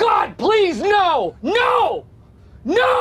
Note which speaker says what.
Speaker 1: God, please, no, no, no.